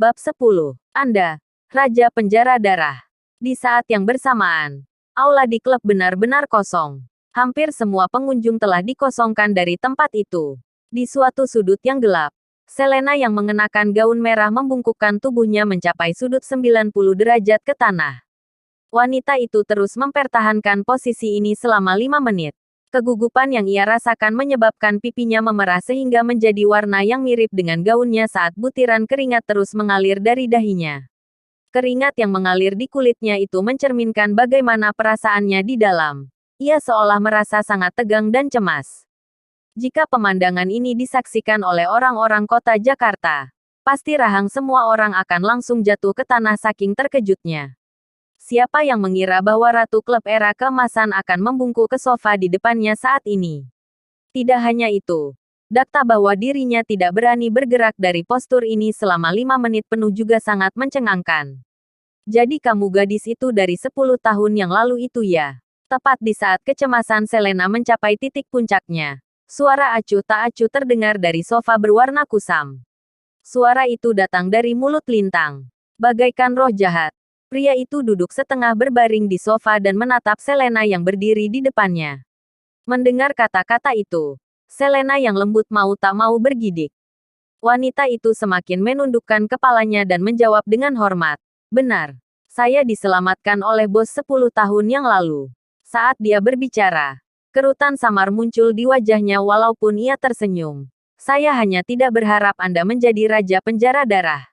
Bab 10. Anda, Raja Penjara Darah. Di saat yang bersamaan, aula di klub benar-benar kosong. Hampir semua pengunjung telah dikosongkan dari tempat itu. Di suatu sudut yang gelap, Selena yang mengenakan gaun merah membungkukkan tubuhnya mencapai sudut 90 derajat ke tanah. Wanita itu terus mempertahankan posisi ini selama 5 menit. Kegugupan yang ia rasakan menyebabkan pipinya memerah sehingga menjadi warna yang mirip dengan gaunnya saat butiran keringat terus mengalir dari dahinya. Keringat yang mengalir di kulitnya itu mencerminkan bagaimana perasaannya di dalam. Ia seolah merasa sangat tegang dan cemas. Jika pemandangan ini disaksikan oleh orang-orang kota Jakarta, pasti rahang semua orang akan langsung jatuh ke tanah saking terkejutnya. Siapa yang mengira bahwa Ratu Klub Era Keemasan akan membungkuk ke sofa di depannya saat ini? Tidak hanya itu, fakta bahwa dirinya tidak berani bergerak dari postur ini selama 5 menit penuh juga sangat mencengangkan. Jadi kamu gadis itu dari 10 tahun yang lalu itu ya? Tepat di saat kecemasan Selena mencapai titik puncaknya, suara acuh tak acuh terdengar dari sofa berwarna kusam. Suara itu datang dari mulut Lintang. Bagaikan roh jahat. Pria itu duduk setengah berbaring di sofa dan menatap Selena yang berdiri di depannya. Mendengar kata-kata itu, Selena yang lembut mau tak mau bergidik. Wanita itu semakin menundukkan kepalanya dan menjawab dengan hormat. Benar, saya diselamatkan oleh bos 10 tahun yang lalu. Saat dia berbicara, kerutan samar muncul di wajahnya walaupun ia tersenyum. Saya hanya tidak berharap Anda menjadi Raja Penjara Darah.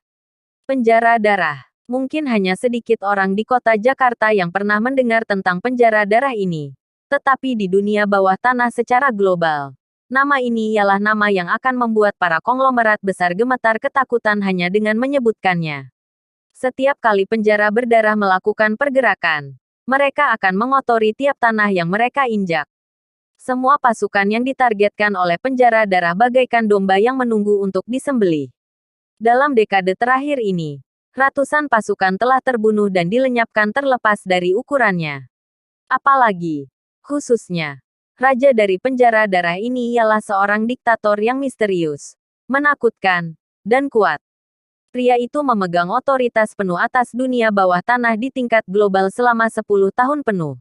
Penjara Darah. Mungkin hanya sedikit orang di kota Jakarta yang pernah mendengar tentang penjara darah ini. Tetapi di dunia bawah tanah secara global, nama ini ialah nama yang akan membuat para konglomerat besar gemetar ketakutan hanya dengan menyebutkannya. Setiap kali penjara berdarah melakukan pergerakan, mereka akan mengotori tiap tanah yang mereka injak. Semua pasukan yang ditargetkan oleh penjara darah bagaikan domba yang menunggu untuk disembelih. Dalam dekade terakhir ini, ratusan pasukan telah terbunuh dan dilenyapkan terlepas dari ukurannya. Apalagi, khususnya, raja dari penjara darah ini ialah seorang diktator yang misterius, menakutkan, dan kuat. Pria itu memegang otoritas penuh atas dunia bawah tanah di tingkat global selama 10 tahun penuh.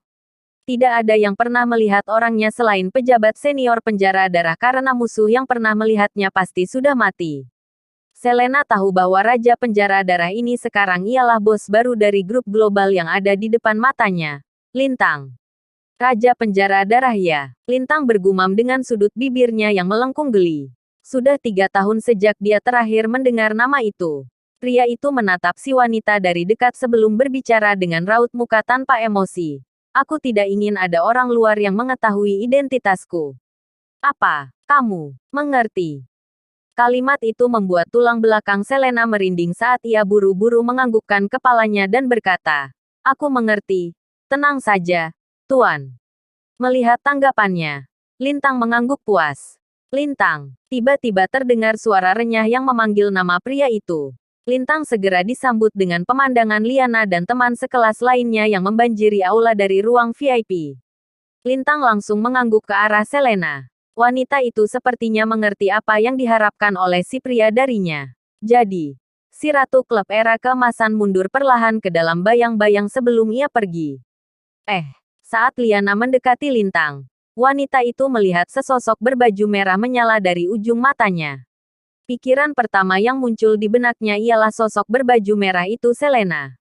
Tidak ada yang pernah melihat orangnya selain pejabat senior penjara darah karena musuh yang pernah melihatnya pasti sudah mati. Selena tahu bahwa Raja Penjara Darah ini sekarang ialah bos baru dari grup global yang ada di depan matanya. Lintang. Raja Penjara Darah ya. Lintang bergumam dengan sudut bibirnya yang melengkung geli. Sudah 3 tahun sejak dia terakhir mendengar nama itu. Pria itu menatap si wanita dari dekat sebelum berbicara dengan raut muka tanpa emosi. Aku tidak ingin ada orang luar yang mengetahui identitasku. Apa? Kamu mengerti? Kalimat itu membuat tulang belakang Selena merinding saat ia buru-buru menganggukkan kepalanya dan berkata, "Aku mengerti. Tenang saja, Tuan." Melihat tanggapannya, Lintang mengangguk puas. Lintang. Tiba-tiba terdengar suara renyah yang memanggil nama pria itu. Lintang segera disambut dengan pemandangan Liana dan teman sekelas lainnya yang membanjiri aula dari ruang VIP. Lintang langsung mengangguk ke arah Selena. Wanita itu sepertinya mengerti apa yang diharapkan oleh si pria darinya. Jadi, si Ratu Klub Era Keemasan mundur perlahan ke dalam bayang-bayang sebelum ia pergi. Saat Liana mendekati Lintang, wanita itu melihat sesosok berbaju merah menyala dari ujung matanya. Pikiran pertama yang muncul di benaknya ialah sosok berbaju merah itu Selena.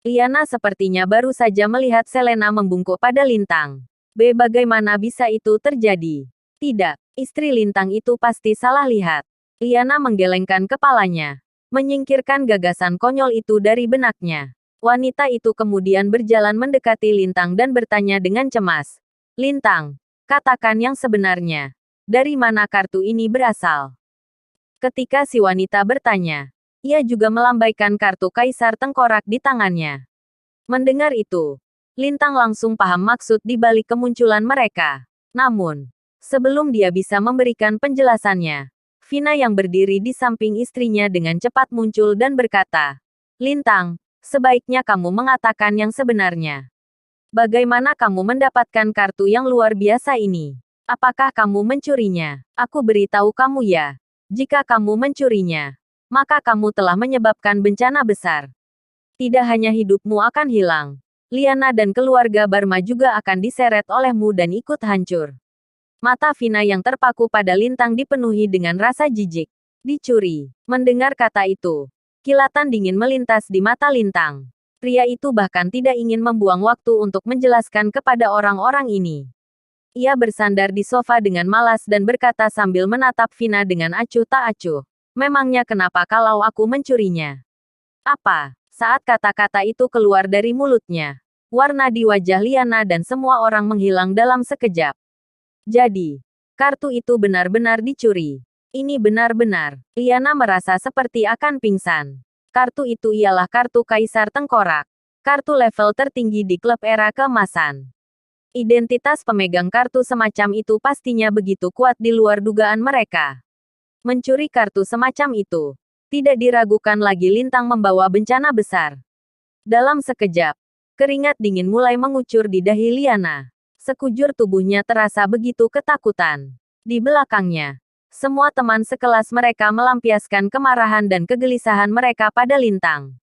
Liana sepertinya baru saja melihat Selena membungkuk pada Lintang. Bagaimana bisa itu terjadi? Tidak, istri Lintang itu pasti salah lihat. Liana menggelengkan kepalanya, menyingkirkan gagasan konyol itu dari benaknya. Wanita itu kemudian berjalan mendekati Lintang dan bertanya dengan cemas. Lintang, katakan yang sebenarnya. Dari mana kartu ini berasal? Ketika si wanita bertanya, ia juga melambaikan kartu Kaisar Tengkorak di tangannya. Mendengar itu, Lintang langsung paham maksud di balik kemunculan mereka. Namun, sebelum dia bisa memberikan penjelasannya, Vina yang berdiri di samping istrinya dengan cepat muncul dan berkata, "Lintang, sebaiknya kamu mengatakan yang sebenarnya. Bagaimana kamu mendapatkan kartu yang luar biasa ini? Apakah kamu mencurinya? Aku beritahu kamu ya, jika kamu mencurinya, maka kamu telah menyebabkan bencana besar. Tidak hanya hidupmu akan hilang, Liana dan keluarga Barma juga akan diseret olehmu dan ikut hancur. Mata Vina yang terpaku pada Lintang dipenuhi dengan rasa jijik. Dicuri. Mendengar kata itu, kilatan dingin melintas di mata Lintang. Pria itu bahkan tidak ingin membuang waktu untuk menjelaskan kepada orang-orang ini. Ia bersandar di sofa dengan malas dan berkata sambil menatap Vina dengan acuh tak acuh. Memangnya kenapa kalau aku mencurinya? Apa? Saat kata-kata itu keluar dari mulutnya, warna di wajah Liana dan semua orang menghilang dalam sekejap. Jadi, kartu itu benar-benar dicuri. Ini benar-benar. Liana merasa seperti akan pingsan. Kartu itu ialah kartu Kaisar Tengkorak. Kartu level tertinggi di klub era keemasan. Identitas pemegang kartu semacam itu pastinya begitu kuat di luar dugaan mereka. Mencuri kartu semacam itu, tidak diragukan lagi Lintang membawa bencana besar. Dalam sekejap, keringat dingin mulai mengucur di dahi Liana. Sekujur tubuhnya terasa begitu ketakutan. Di belakangnya, semua teman sekelas mereka melampiaskan kemarahan dan kegelisahan mereka pada Lintang.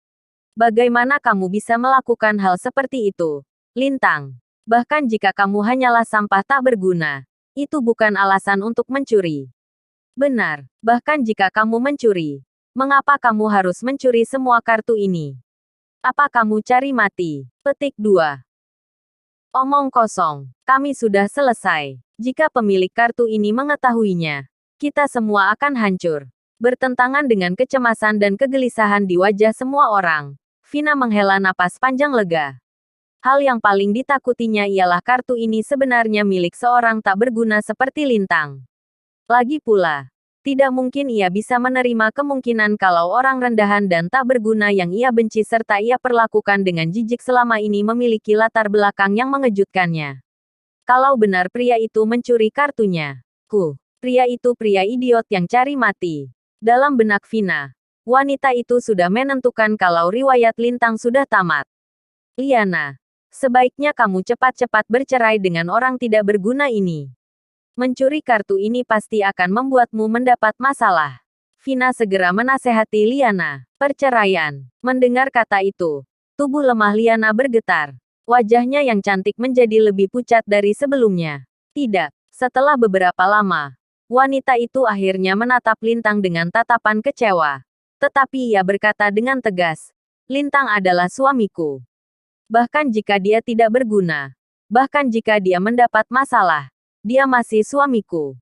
Bagaimana kamu bisa melakukan hal seperti itu, Lintang? Bahkan jika kamu hanyalah sampah tak berguna, itu bukan alasan untuk mencuri. Benar, bahkan jika kamu mencuri, mengapa kamu harus mencuri semua kartu ini? Apa kamu cari mati? Petik 2. Omong kosong, kami sudah selesai. Jika pemilik kartu ini mengetahuinya, kita semua akan hancur. Bertentangan dengan kecemasan dan kegelisahan di wajah semua orang, Vina menghela napas panjang lega. Hal yang paling ditakutinya ialah kartu ini sebenarnya milik seorang tak berguna seperti Lintang. Lagi pula, tidak mungkin ia bisa menerima kemungkinan kalau orang rendahan dan tak berguna yang ia benci serta ia perlakukan dengan jijik selama ini memiliki latar belakang yang mengejutkannya. Kalau benar pria itu mencuri kartunya, pria itu pria idiot yang cari mati. Dalam benak Vina, wanita itu sudah menentukan kalau riwayat Lintang sudah tamat. Liana, sebaiknya kamu cepat-cepat bercerai dengan orang tidak berguna ini. Mencuri kartu ini pasti akan membuatmu mendapat masalah. Vina segera menasehati Liana. Perceraian. Mendengar kata itu, tubuh lemah Liana bergetar. Wajahnya yang cantik menjadi lebih pucat dari sebelumnya. Tidak. Setelah beberapa lama, wanita itu akhirnya menatap Lintang dengan tatapan kecewa. Tetapi ia berkata dengan tegas, Lintang adalah suamiku. Bahkan jika dia tidak berguna, bahkan jika dia mendapat masalah, dia masih suamiku.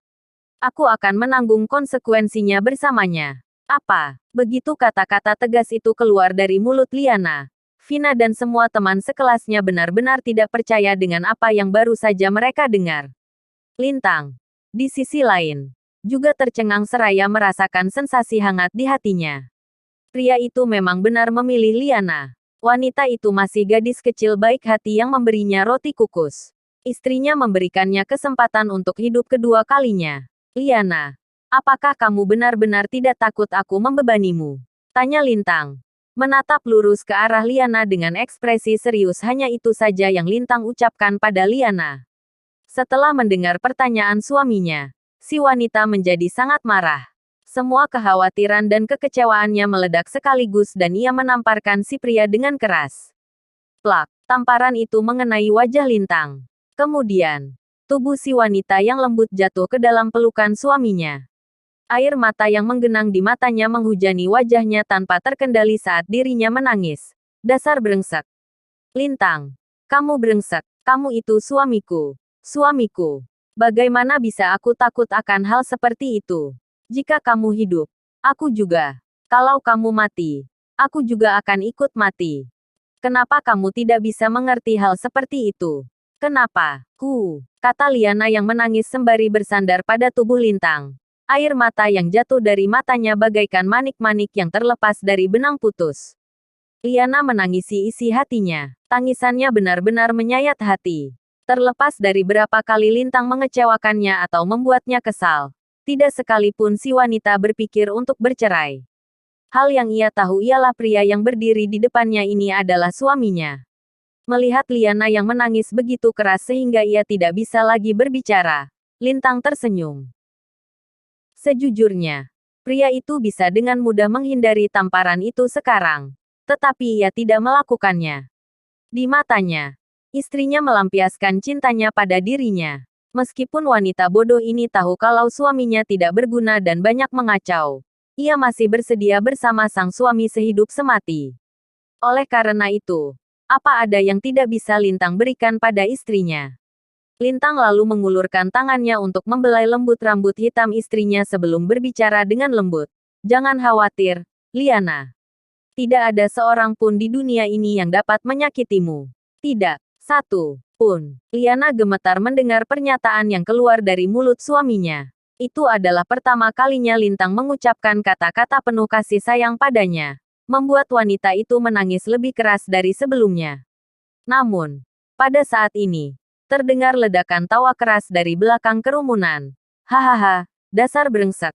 Aku akan menanggung konsekuensinya bersamanya. Apa? Begitu kata-kata tegas itu keluar dari mulut Liana, Vina dan semua teman sekelasnya benar-benar tidak percaya dengan apa yang baru saja mereka dengar. Lintang, di sisi lain, juga tercengang seraya merasakan sensasi hangat di hatinya. Pria itu memang benar memilih Liana. Wanita itu masih gadis kecil baik hati yang memberinya roti kukus. Istrinya memberikannya kesempatan untuk hidup kedua kalinya. Liana, apakah kamu benar-benar tidak takut aku membebanimu? Tanya Lintang. Menatap lurus ke arah Liana dengan ekspresi serius, hanya itu saja yang Lintang ucapkan pada Liana. Setelah mendengar pertanyaan suaminya, si wanita menjadi sangat marah. Semua kekhawatiran dan kekecewaannya meledak sekaligus dan ia menamparkan si pria dengan keras. Plak, tamparan itu mengenai wajah Lintang. Kemudian, tubuh si wanita yang lembut jatuh ke dalam pelukan suaminya. Air mata yang menggenang di matanya menghujani wajahnya tanpa terkendali saat dirinya menangis. Dasar brengsek. Lintang, kamu brengsek. Kamu itu suamiku. Suamiku. Bagaimana bisa aku takut akan hal seperti itu? Jika kamu hidup, aku juga. Kalau kamu mati, aku juga akan ikut mati. Kenapa kamu tidak bisa mengerti hal seperti itu? Kenapa? Kata Liana yang menangis sembari bersandar pada tubuh Lintang. Air mata yang jatuh dari matanya bagaikan manik-manik yang terlepas dari benang putus. Liana menangisi isi hatinya. Tangisannya benar-benar menyayat hati. Terlepas dari berapa kali Lintang mengecewakannya atau membuatnya kesal, tidak sekalipun si wanita berpikir untuk bercerai. Hal yang ia tahu ialah pria yang berdiri di depannya ini adalah suaminya. Melihat Liana yang menangis begitu keras sehingga ia tidak bisa lagi berbicara, Lintang tersenyum. Sejujurnya, Pria itu bisa dengan mudah menghindari tamparan itu sekarang. Tetapi ia tidak melakukannya. Di matanya, istrinya melampiaskan cintanya pada dirinya. Meskipun wanita bodoh ini tahu kalau suaminya tidak berguna dan banyak mengacau, ia masih bersedia bersama sang suami sehidup semati. Oleh karena itu, apa ada yang tidak bisa Lintang berikan pada istrinya? Lintang lalu mengulurkan tangannya untuk membelai lembut rambut hitam istrinya sebelum berbicara dengan lembut. Jangan khawatir, Liana. Tidak ada seorang pun di dunia ini yang dapat menyakitimu. Tidak, satu pun. Liana gemetar mendengar pernyataan yang keluar dari mulut suaminya. Itu adalah pertama kalinya Lintang mengucapkan kata-kata penuh kasih sayang padanya. Membuat wanita itu menangis lebih keras dari sebelumnya. Namun, pada saat ini, terdengar ledakan tawa keras dari belakang kerumunan. Hahaha, dasar brengsek.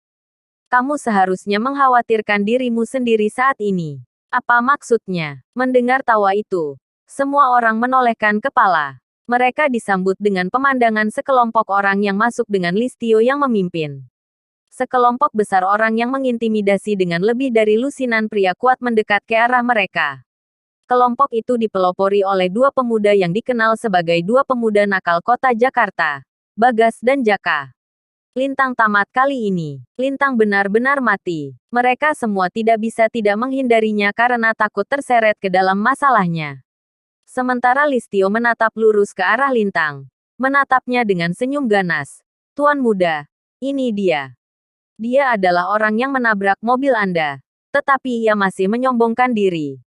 Kamu seharusnya mengkhawatirkan dirimu sendiri saat ini. Apa maksudnya? Mendengar tawa itu, semua orang menolehkan kepala. Mereka disambut dengan pemandangan sekelompok orang yang masuk dengan Listio yang memimpin. Sekelompok besar orang yang mengintimidasi dengan lebih dari lusinan pria kuat mendekat ke arah mereka. Kelompok itu dipelopori oleh dua pemuda yang dikenal sebagai dua pemuda nakal kota Jakarta, Bagas dan Jaka. Lintang tamat kali ini. Lintang benar-benar mati. Mereka semua tidak bisa tidak menghindarinya karena takut terseret ke dalam masalahnya. Sementara Listio menatap lurus ke arah Lintang. Menatapnya dengan senyum ganas. Tuan muda, ini dia. Dia adalah orang yang menabrak mobil Anda. Tetapi ia masih menyombongkan diri.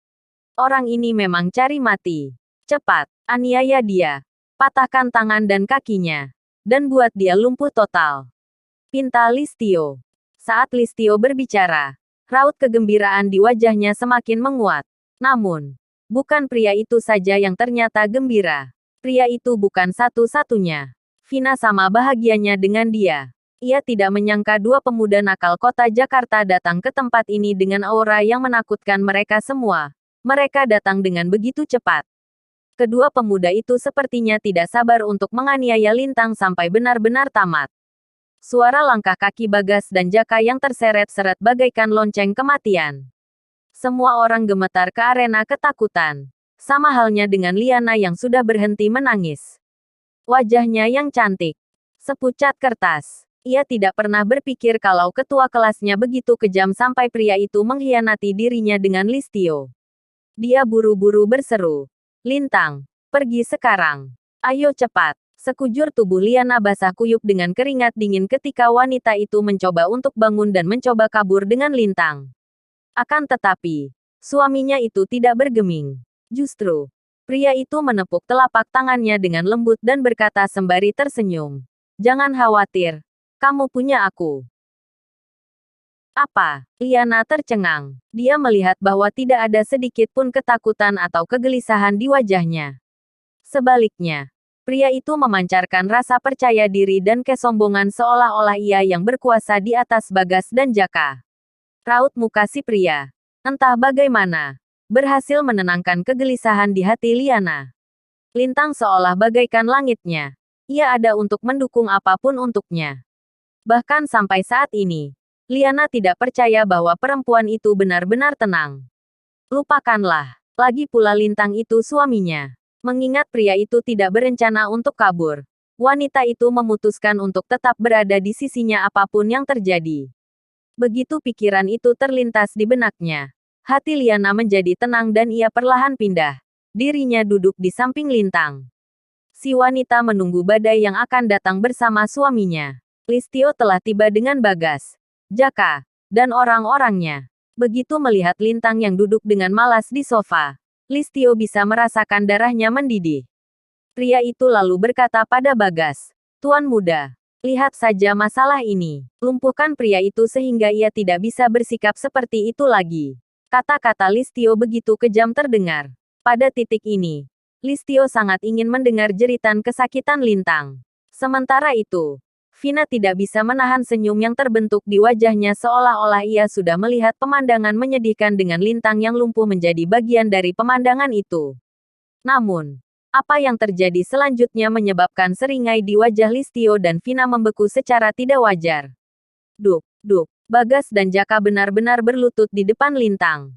Orang ini memang cari mati. Cepat, aniaya dia. Patahkan tangan dan kakinya. Dan buat dia lumpuh total. Pinta Listio. Saat Listio berbicara, raut kegembiraan di wajahnya semakin menguat. Namun, bukan pria itu saja yang ternyata gembira. Pria itu bukan satu-satunya. Vina sama bahagianya dengan dia. Ia tidak menyangka dua pemuda nakal kota Jakarta datang ke tempat ini dengan aura yang menakutkan mereka semua. Mereka datang dengan begitu cepat. Kedua pemuda itu sepertinya tidak sabar untuk menganiaya Lintang sampai benar-benar tamat. Suara langkah kaki Bagas dan Jaka yang terseret-seret bagaikan lonceng kematian. Semua orang gemetar ke arena ketakutan. Sama halnya dengan Liana yang sudah berhenti menangis. Wajahnya yang cantik. Sepucat kertas. Ia tidak pernah berpikir kalau ketua kelasnya begitu kejam sampai pria itu mengkhianati dirinya dengan Listio. Dia buru-buru berseru. Lintang, pergi sekarang. Ayo cepat. Sekujur tubuh Liana basah kuyup dengan keringat dingin ketika wanita itu mencoba untuk bangun dan mencoba kabur dengan Lintang. Akan tetapi, suaminya itu tidak bergeming. Justru, pria itu menepuk telapak tangannya dengan lembut dan berkata sembari tersenyum. Jangan khawatir, kamu punya aku. Apa? Liana tercengang. Dia melihat bahwa tidak ada sedikit pun ketakutan atau kegelisahan di wajahnya. Sebaliknya, pria itu memancarkan rasa percaya diri dan kesombongan seolah-olah ia yang berkuasa di atas Bagas dan Jaka. Raut muka si pria, entah bagaimana, berhasil menenangkan kegelisahan di hati Liana. Lintang seolah bagaikan langitnya. Ia ada untuk mendukung apapun untuknya. Bahkan sampai saat ini, Liana tidak percaya bahwa perempuan itu benar-benar tenang. Lupakanlah. Lagi pula Lintang itu suaminya. Mengingat pria itu tidak berencana untuk kabur, wanita itu memutuskan untuk tetap berada di sisinya apapun yang terjadi. Begitu pikiran itu terlintas di benaknya, hati Liana menjadi tenang dan ia perlahan pindah. Dirinya duduk di samping Lintang. Si wanita menunggu badai yang akan datang bersama suaminya. Listio telah tiba dengan Bagas, Jaka, dan orang-orangnya. Begitu melihat Lintang yang duduk dengan malas di sofa, Listio bisa merasakan darahnya mendidih. Pria itu lalu berkata pada Bagas, Tuan muda, lihat saja masalah ini. Lumpuhkan pria itu sehingga ia tidak bisa bersikap seperti itu lagi. Kata-kata Listio begitu kejam terdengar. Pada titik ini, Listio sangat ingin mendengar jeritan kesakitan Lintang. Sementara itu, Vina tidak bisa menahan senyum yang terbentuk di wajahnya seolah-olah ia sudah melihat pemandangan menyedihkan dengan Lintang yang lumpuh menjadi bagian dari pemandangan itu. Namun, apa yang terjadi selanjutnya menyebabkan seringai di wajah Listio dan Vina membeku secara tidak wajar. Duk, duk. Bagas dan Jaka benar-benar berlutut di depan Lintang.